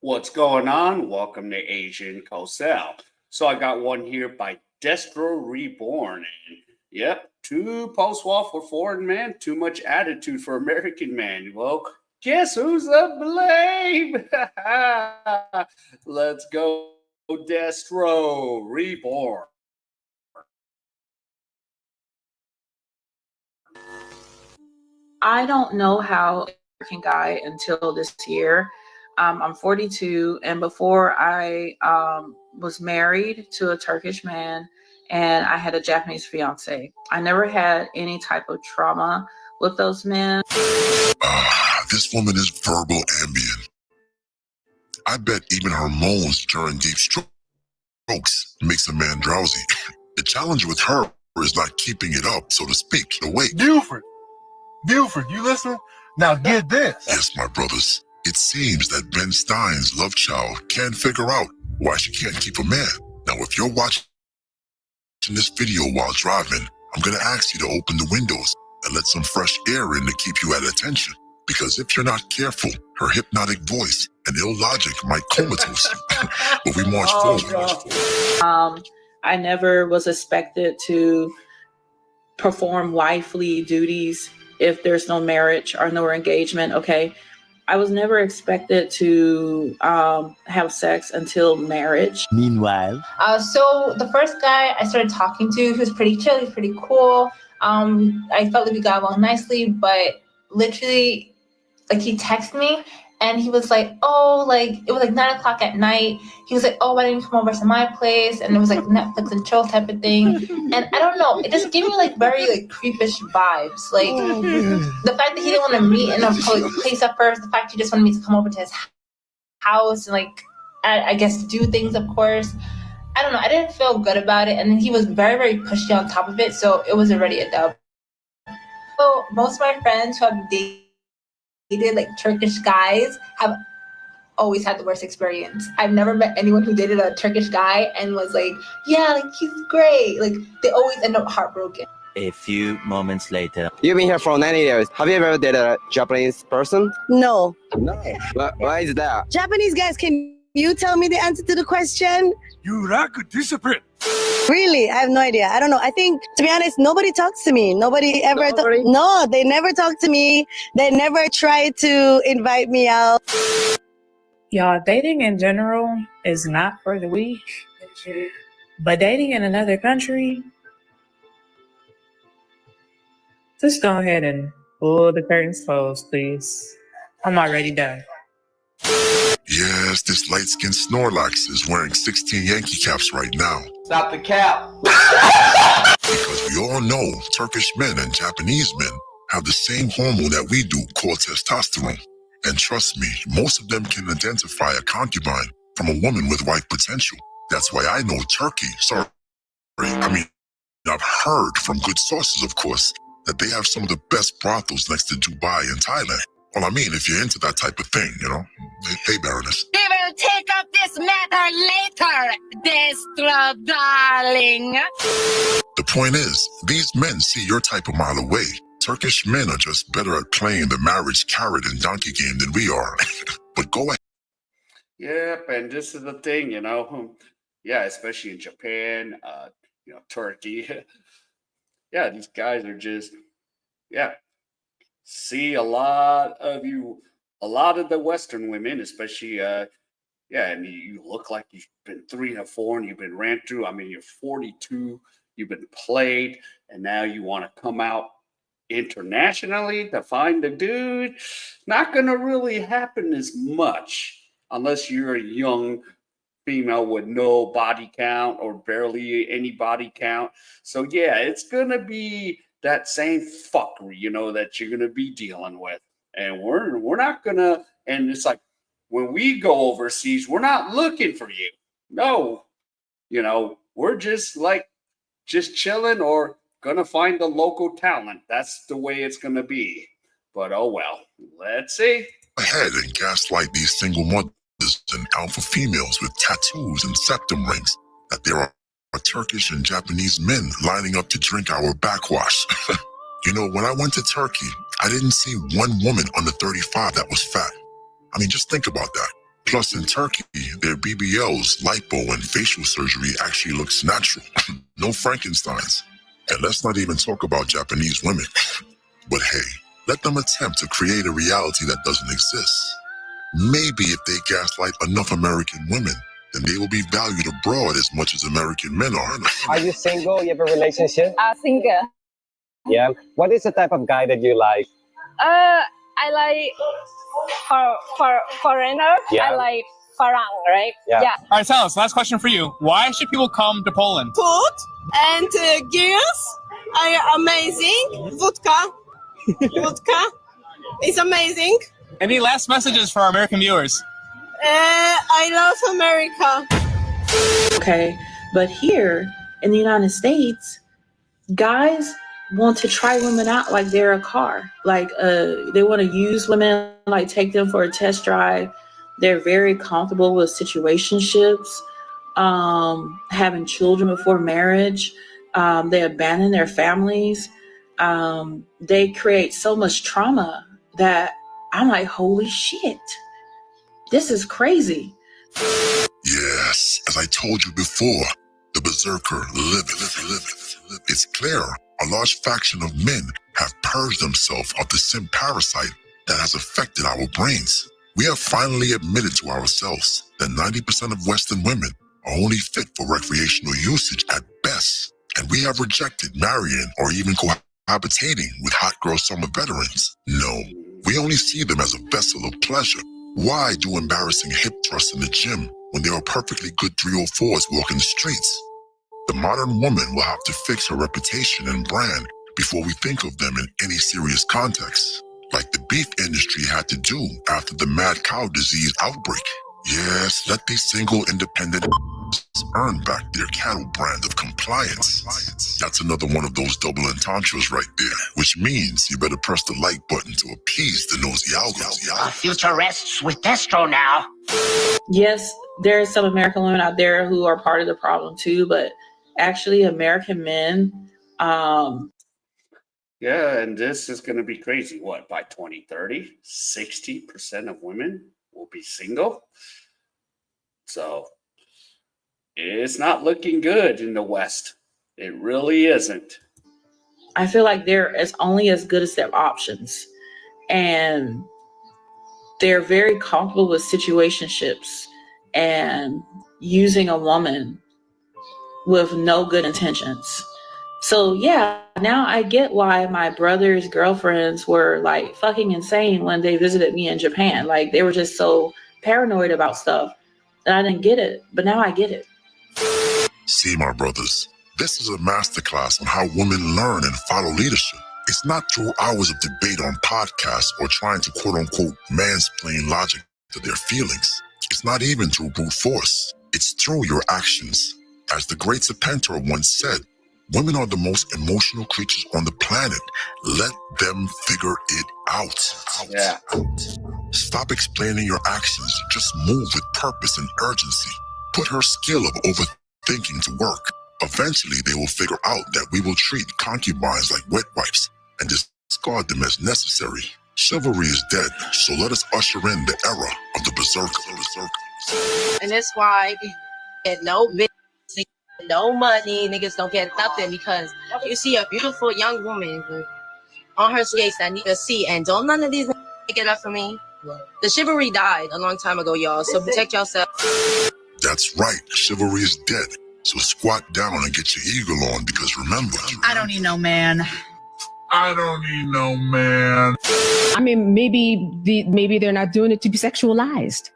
What's going on? Welcome to Asian Cosell. So I got one here by Destro Reborn. And yep, two post-war for foreign man, too much attitude for American man. Well, guess who's to blame? Let's go, Destro Reborn. I don't know how American guy until this year. I'm 42, and before I was married to a Turkish man, and I had a Japanese fiance. I never had any type of trauma with those men. This woman is verbal ambient. I bet even her moans during deep strokes makes a man drowsy. The challenge with her is not keeping it up, so to speak, awake. Buford, you listening? Now get this. Yes, my brothers. It seems that Ben Stein's love child can't figure out why she can't keep a man. Now, if you're watching this video while driving, I'm gonna ask you to open the windows and let some fresh air in to keep you at attention. Because if you're not careful, her hypnotic voice and ill logic might comatose you. But we march forward. I never was expected to perform wifely duties if there's no marriage or no engagement. Okay, I was never expected to have sex until marriage. Meanwhile, so the first guy I started talking to, he was pretty chill, he was pretty cool. I felt like we got along nicely, but literally, like, he texted me and he was like, oh, like, it was like 9 o'clock at night. He was like, oh, why didn't you come over to my place? And it was like Netflix and chill type of thing. And I don't know, it just gave me like very like creepish vibes. Like the fact that he didn't want to meet in a public place at first, the fact he just wanted me to come over to his house and like, I guess do things, of course. I don't know, I didn't feel good about it. And then he was very, very pushy on top of it. So it was already a dub. So most of my friends who have dated like Turkish guys have always had the worst experience. I've never met anyone who dated a Turkish guy and was like, yeah, like he's great. Like they always end up heartbroken. a few moments later. You've been here for 90 years. Have you ever dated a Japanese person? No. No. Why is that? Japanese guys, can you tell me the answer to the question? You lack discipline. Really? I have no idea. I don't know. I think, to be honest, nobody talks to me. Nobody ever. No, they never talk to me. They never try to invite me out. Y'all, dating in general is not for the weak. But dating in another country, just go ahead and pull the curtains closed, please. I'm already done. Yes, this light-skinned Snorlax is wearing 16 Yankee caps right now. Stop the cap. Because we all know Turkish men and Japanese men have the same hormone that we do called testosterone. And trust me, most of them can identify a concubine from a woman with wife potential. That's why I know Turkey, I've heard from good sources, of course, that they have some of the best brothels next to Dubai and Thailand. Well, I mean, if you're into that type of thing, you know. Hey, Baroness. We will take up this matter later, destro darling. The point is, these men see your type a mile away. Turkish men are just better at playing the marriage carrot and donkey game than we are. But go ahead. Yep, and this is the thing, yeah, especially in Japan, Turkey. Yeah, these guys are just, yeah, see a lot of the Western women, especially, and you look like you've been 3 and 4 and you've been ran through. I mean, you're 42, you've been played, and now you want to come out internationally to find a dude. Not going to really happen as much unless you're a young female with no body count or barely any body count. So yeah, it's going to be that same fuckery, that you're going to be dealing with. And we're not going to, and it's like, when we go overseas, we're not looking for you. No, we're just chilling or going to find the local talent. That's the way it's going to be. But oh well, let's see. Ahead and gaslight these single mothers and alpha females with tattoos and septum rings that there are Turkish and Japanese men lining up to drink our backwash. When I went to Turkey, I didn't see one woman under 35 that was fat. I mean, just think about that. Plus, in Turkey, their BBLs, lipo, and facial surgery actually looks natural. No Frankensteins. And let's not even talk about Japanese women. But hey, let them attempt to create a reality that doesn't exist. Maybe if they gaslight enough American women, then they will be valued abroad as much as American men are. Are you single? You have a relationship? Single. Yeah. What is the type of guy that you like? I like foreigner. Yeah. I like Farang, right? Yeah. All right, tell us. Last question for you. Why should people come to Poland? Food and girls are amazing. Vodka. Vodka is amazing. Any last messages for our American viewers? I love America. Okay, but here in the United States, guys want to try women out like they're a car. Like they want to use women, like take them for a test drive. They're very comfortable with situationships, having children before marriage. They abandon their families. They create so much trauma that I'm like, holy shit, this is crazy. Yes, as I told you before, the berserker liveth. It's clear a large faction of men have purged themselves of the sin parasite that has affected our brains. We have finally admitted to ourselves that 90% of Western women are only fit for recreational usage at best, and we have rejected marrying or even cohabitating with hot girl summer veterans. No, we only see them as a vessel of pleasure. Why do embarrassing hip thrusts in the gym when there are perfectly good 304s walking the streets? The modern woman will have to fix her reputation and brand before we think of them in any serious context, like the beef industry had to do after the mad cow disease outbreak. Yes, let these single independent earn back their cattle brand of compliance. That's another one of those double entendres right there, which means you better press the like button to appease the nosy algos. Future rests with Destro now. Yes, there are some American women out there who are part of the problem too, but actually American men, Yeah, and this is going to be crazy. What, by 2030, 60% of women will be single? So it's not looking good in the West. It really isn't. I feel like they're only as good as their options. And they're very comfortable with situationships and using a woman with no good intentions. So yeah, now I get why my brother's girlfriends were like fucking insane when they visited me in Japan. Like they were just so paranoid about stuff that I didn't get it, but now I get it. See, my brothers, this is a masterclass on how women learn and follow leadership. It's not through hours of debate on podcasts or trying to quote-unquote mansplain logic to their feelings. It's not even through brute force. It's through your actions. As the great Serpentor once said, women are the most emotional creatures on the planet. Let them figure it out. Yeah. Stop explaining your actions. Just move with purpose and urgency. Put her skill of overthinking to work. Eventually, they will figure out that we will treat concubines like wet wipes and discard them as necessary. Chivalry is dead, so let us usher in the era of the berserker. And that's why we get no business, no money, niggas don't get nothing, because you see a beautiful young woman on her skates that need a seat, and don't none of these take it up for me. The chivalry died a long time ago, y'all, so protect yourself. That's right, chivalry is dead. So squat down and get your eagle on, because remember, I don't need no man. I don't need no man. I mean, maybe they're not doing it to be sexualized.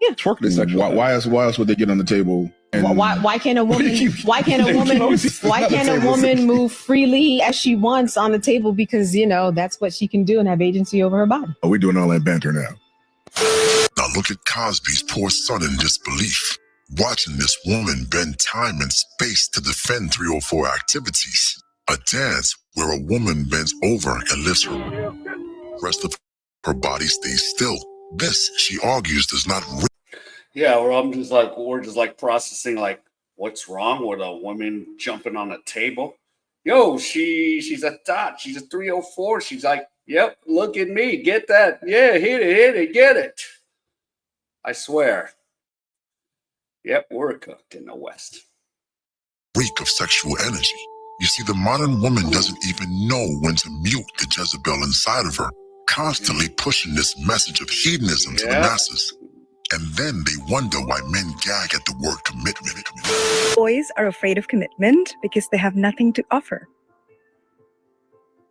Yeah. Twerking is sexual. Why else would they get on the table? And why can't a woman move freely as she wants on the table, because that's what she can do and have agency over her body. Are we doing all that banter now? Now look at Cosby's poor son in disbelief, watching this woman bend time and space to defend 304 activities. A dance where a woman bends over and lifts her rest of her body stays still. This, she argues, does not. Yeah, we're just like processing like what's wrong with a woman jumping on a table. Yo, she's a thought. She's a 304. She's like, yep, look at me, get that. Yeah, hit it, get it. I swear. Yep, we're cooked in the West. Reek of sexual energy. You see, the modern woman doesn't even know when to mute the Jezebel inside of her, constantly pushing this message of hedonism to the masses. And then they wonder why men gag at the word commitment. Boys are afraid of commitment because they have nothing to offer.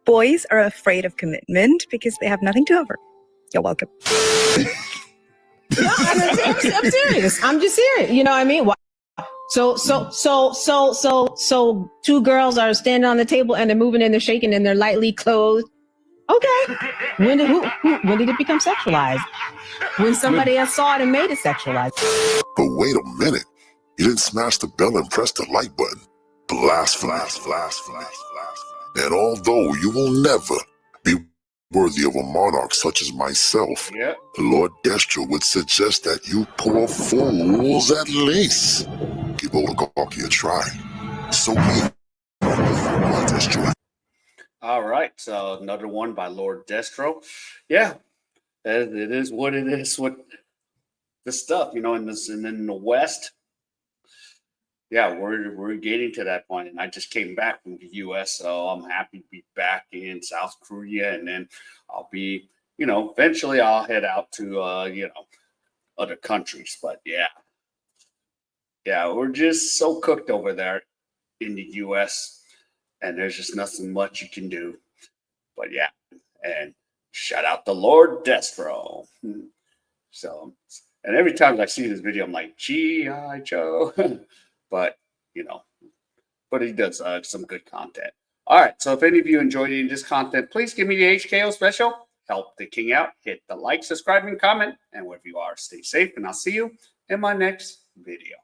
Boys are afraid of commitment because they have nothing to offer. You're welcome. No, I'm serious. I'm just serious. You know what I mean? So two girls are standing on the table and they're moving and they're shaking and they're lightly clothed. Okay. When did it become sexualized? When somebody else saw it and made it sexualized. But wait a minute. You didn't smash the bell and press the like button. Blasphemy. And although you will never be worthy of a monarch such as myself, Lord Destro would suggest that you poor fools at least give oligarchy a try. So me, Lord Destro. All right, so another one by Lord Destro. Yeah, it is what it is with the stuff, in the West. Yeah, we're getting to that point, and I just came back from the U.S., so I'm happy to be back in South Korea, and then I'll be, eventually I'll head out to, other countries. But yeah, we're just so cooked over there in the U.S., and there's just nothing much you can do. But yeah, and shout out to Lord Destro. So, and every time I see this video, I'm like, G.I. Joe. But, but he does some good content. All right, so if any of you enjoyed any of this content, please give me the HKO special. Help the king out. Hit the like, subscribe, and comment. And wherever you are, stay safe, and I'll see you in my next video.